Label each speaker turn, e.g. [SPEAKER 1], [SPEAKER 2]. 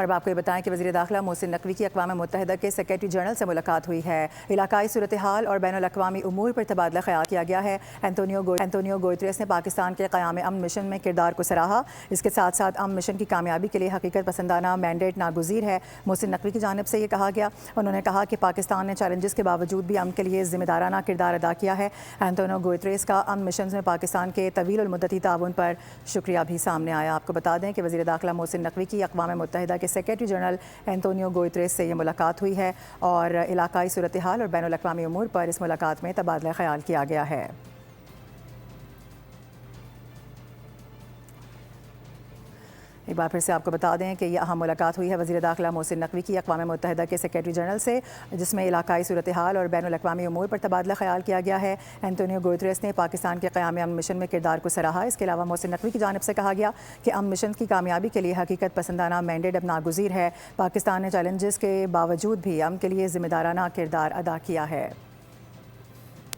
[SPEAKER 1] اور اب آپ کو یہ بتائیں کہ وزیر داخلہ محسن نقوی کی اقوام متحدہ کے سیکریٹری جنرل سے ملاقات ہوئی ہے۔ علاقائی صورتحال اور بین الاقوامی امور پر تبادلہ خیال کیا گیا ہے۔ اینٹونیو گوئتریس نے پاکستان کے قیام امن مشن میں کردار کو سراہا۔ اس کے ساتھ ساتھ امن مشن کی کامیابی کے لیے حقیقت پسندانہ مینڈیٹ ناگزیر ہے۔ محسن نقوی کی جانب سے یہ کہا گیا، انہوں نے کہا کہ پاکستان نے چیلنجز کے باوجود بھی امن کے لیے ذمہ دارانہ کردار ادا کیا ہے۔ اینٹونیو گوئتریس کا امن مشن میں پاکستان کے طویل المدتی تعاون پر شکریہ بھی سامنے آیا۔ آپ کو بتا دیں کہ وزیر داخلہ محسن نقوی کی اقوام متحدہ کے سیکریٹری جنرل اینٹونیو گوئتریس سے یہ ملاقات ہوئی ہے اور علاقائی صورتحال اور بین الاقوامی امور پر اس ملاقات میں تبادلہ خیال کیا گیا ہے۔ ایک بار پھر سے آپ کو بتا دیں کہ یہ اہم ملاقات ہوئی ہے وزیر داخلہ محسن نقوی کی اقوام متحدہ کے سیکریٹری جنرل سے، جس میں علاقائی صورتحال اور بین الاقوامی امور پر تبادلہ خیال کیا گیا ہے۔ اینٹونیو گوئتریس نے پاکستان کے قیام امن مشن میں کردار کو سراہا۔ اس کے علاوہ محسن نقوی کی جانب سے کہا گیا کہ امن مشن کی کامیابی کے لیے حقیقت پسندانہ مینڈیٹ اب ناگزیر ہے۔ پاکستان نے چیلنجز کے باوجود بھی امن کے لیے ذمہ دارانہ کردار ادا کیا ہے۔